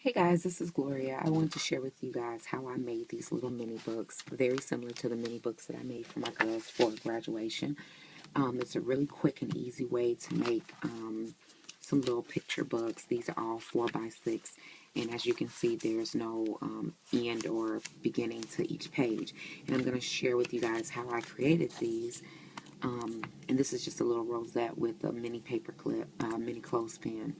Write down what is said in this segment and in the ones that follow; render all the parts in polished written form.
Hey guys, this is Gloria. I wanted to share with you guys how I made these little mini books, very similar to the mini books that I made for my girls for graduation. It's a really quick and easy way to make some little picture books. These are all 4x6, and as you can see, there's no end or beginning to each page. And I'm going to share with you guys how I created these. And this is just a little rosette with a mini paper clip, mini clothespin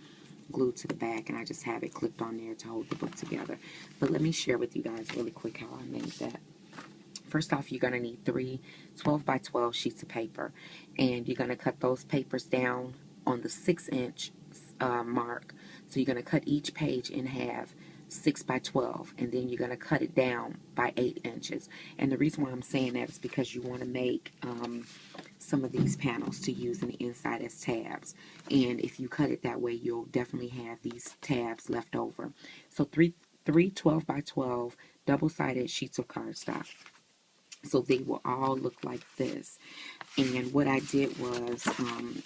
glued to the back, and I just have it clipped on there to hold the book together. But let me share with you guys really quick how I made that. First off, you're going to need three 12x12 sheets of paper, and you're going to cut those papers down on the 6-inch mark. So you're going to cut each page in half, 6x12, and then you're going to cut it down by 8 inches. And the reason why I'm saying that is because you want to make some of these panels to use in the inside as tabs. And if you cut it that way, you'll definitely have these tabs left over. So three 12x12 double-sided sheets of cardstock. So they will all look like this. And what I did was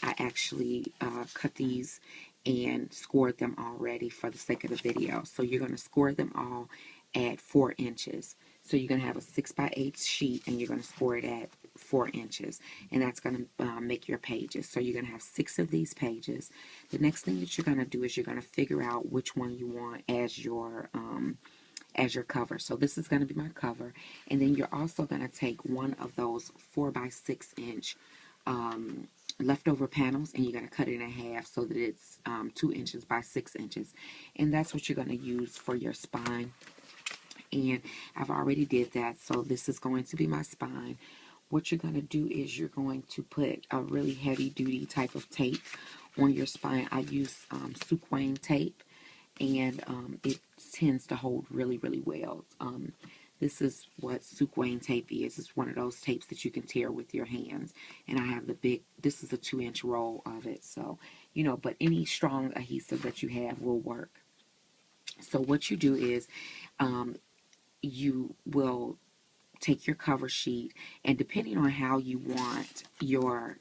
I actually cut these and scored them already for the sake of the video. So you're going to score them all at 4 inches. So you're going to have a 6x8 sheet, and you're going to score it at 4 inches. And that's going to make your pages. So you're going to have 6 of these pages. The next thing that you're going to do is you're going to figure out which one you want as your cover. So this is going to be my cover, and then you're also going to take one of those 4x6-inch leftover panels, and you're going to cut it in half so that it's 2 inches by 6 inches, and that's what you're going to use for your spine. And I've already did that, so this is going to be my spine. What you're going to do is you're going to put a really heavy duty type of tape on your spine. I use xoxo tape, and it tends to hold really, really well. This is what xoxo tape is. It's one of those tapes that you can tear with your hands. And I have the big, this is a 2-inch roll of it. So, but any strong adhesive that you have will work. So what you do is you will take your cover sheet, and depending on how you want your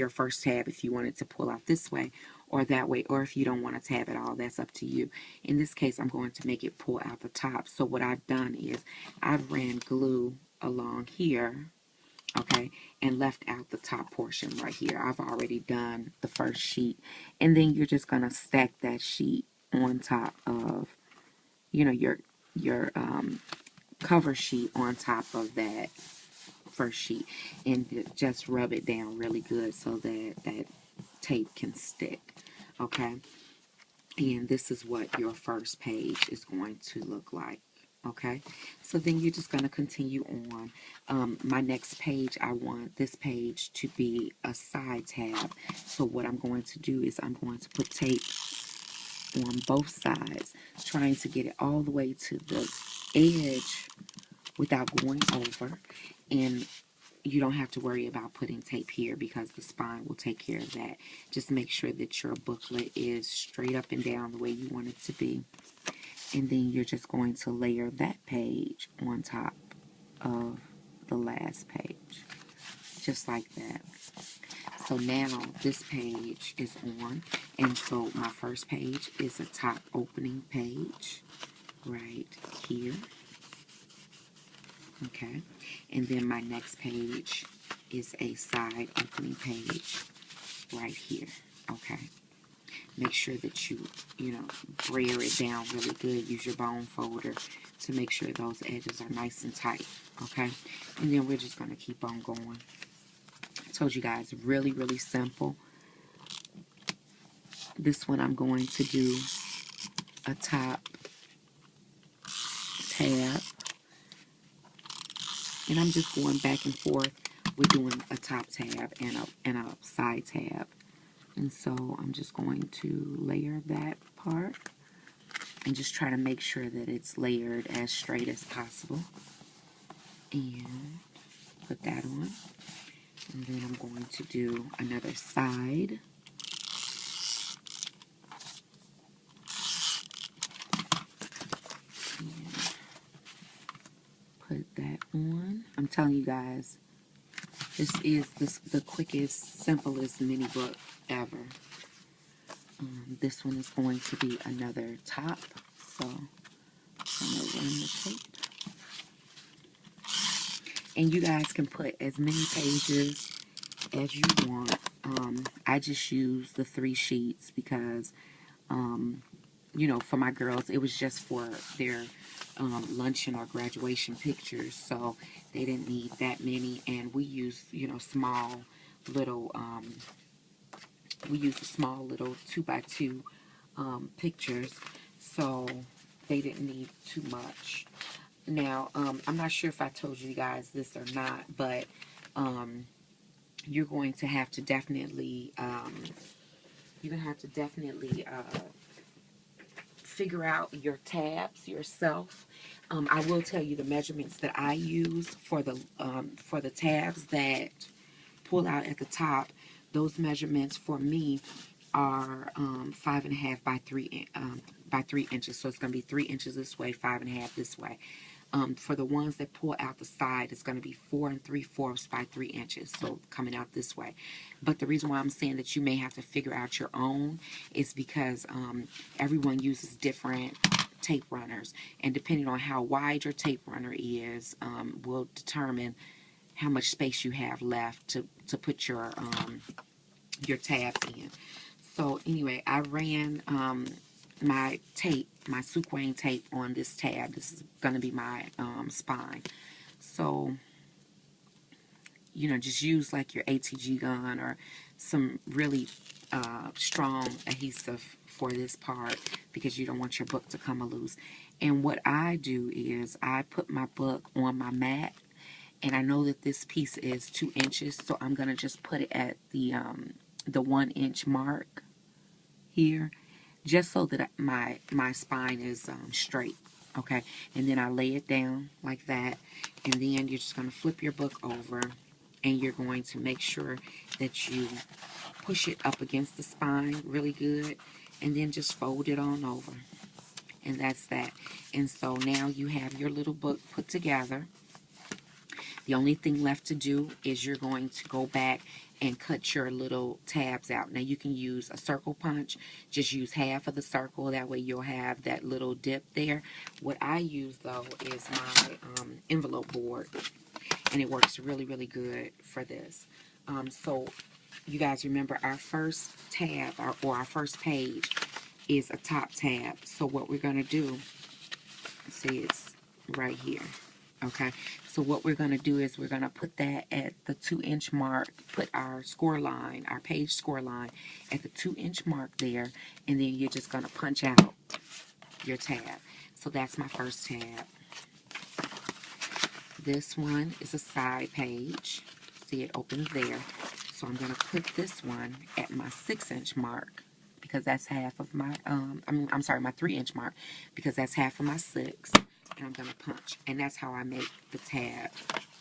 first tab, if you want it to pull out this way or that way, or if you don't want a tab at all, that's up to you. In this case, I'm going to make it pull out the top. So what I've done is I've ran glue along here, okay, and left out the top portion right here. I've already done the first sheet, and then you're just going to stack that sheet on top of, your cover sheet on top of that first sheet, and just rub it down really good so that that tape can stick. Okay, and this is what your first page is going to look like. Okay, so then you're just going to continue on. My next page, I want this page to be a side tab. So what I'm going to do is I'm going to put tape on both sides, trying to get it all the way to the edge without going over. And you don't have to worry about putting tape here because the spine will take care of that. Just make sure that your booklet is straight up and down the way you want it to be. And then you're just going to layer that page on top of the last page, just like that. So now this page is on, and so my first page is a top opening page right here. Okay, and then my next page is a side opening page right here. Okay, make sure that you brayer it down really good. Use your bone folder to make sure those edges are nice and tight. Okay, and then we're just going to keep on going. I told you guys, really, really simple. This one I'm going to do a top tab, and I'm just going back and forth with doing a top tab and a side tab. And so I'm just going to layer that part and just try to make sure that it's layered as straight as possible. And put that on. And then I'm going to do another side. And put that on. I'm telling you guys, this is the quickest, simplest mini book ever. This one is going to be another top So I'm going to run the tape. And you guys can put as many pages as you want. I just use the 3 sheets because, you know, for my girls, it was just for their luncheon or graduation pictures. So they didn't need that many. And we use, you know, small little, we use small little 2x2 pictures. So they didn't need too much. Now, I'm not sure if I told you guys this or not, but you're going to have to definitely, figure out your tabs yourself. I will tell you the measurements that I use for the tabs that pull out at the top. Those measurements for me are 5.5 by 3 inches. So it's going to be 3 inches this way, 5.5 this way. For the ones that pull out the side, it's going to be 4 3/4 by 3 inches. So coming out this way. But the reason why I'm saying that you may have to figure out your own is because everyone uses different tape runners. And depending on how wide your tape runner is, will determine how much space you have left to put your tabs in. So anyway, I ran my tape, my sequin tape on this tab. This is going to be my spine. So, you know, just use like your ATG gun or some really strong adhesive for this part because you don't want your book to come loose. And what I do is I put my book on my mat, and I know that this piece is 2 inches, so I'm going to just put it at the 1 inch mark here, just so that my spine is straight, okay? And then I lay it down like that, and then you're just going to flip your book over, and you're going to make sure that you push it up against the spine really good, and then just fold it on over. And that's that. And so now you have your little book put together. The only thing left to do is you're going to go back and cut your little tabs out. Now you can use a circle punch. Just use half of the circle. That way you'll have that little dip there. What I use though is my envelope board. And it works really, really good for this. So you guys remember our first tab or our first page is a top tab. So what we're going to do, see, it's right here. Okay, so what we're going to do is we're going to put that at the 2 inch mark, put our score line, our page score line at the 2 inch mark there, and then you're just going to punch out your tab. So that's my first tab. This one is a side page. See, it opens there. So I'm going to put this one at my 6 inch mark because that's half of my, I'm sorry, my 3 inch mark because that's half of my 6. And I'm going to punch. And that's how I make the tab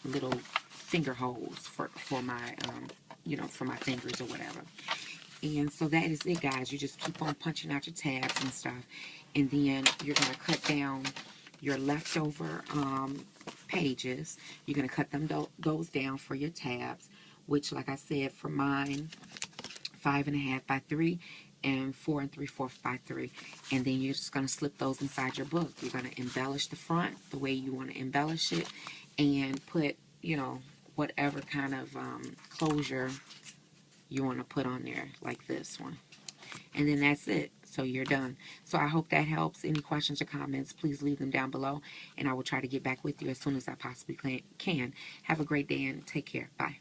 little finger holes for my, you know, for my fingers or whatever. And so that is it, guys. You just keep on punching out your tabs and stuff. And then you're going to cut down your leftover pages. You're going to cut them those down for your tabs, which, like I said, for mine, 5.5 by 3. And 4 3/4 by 3. And then you're just going to slip those inside your book. You're going to embellish the front the way you want to embellish it and put, you know, whatever kind of closure you want to put on there, like this one. And then that's it. So you're done. So I hope that helps. Any questions or comments, please leave them down below, and I will try to get back with you as soon as I possibly can. Have a great day and take care. Bye.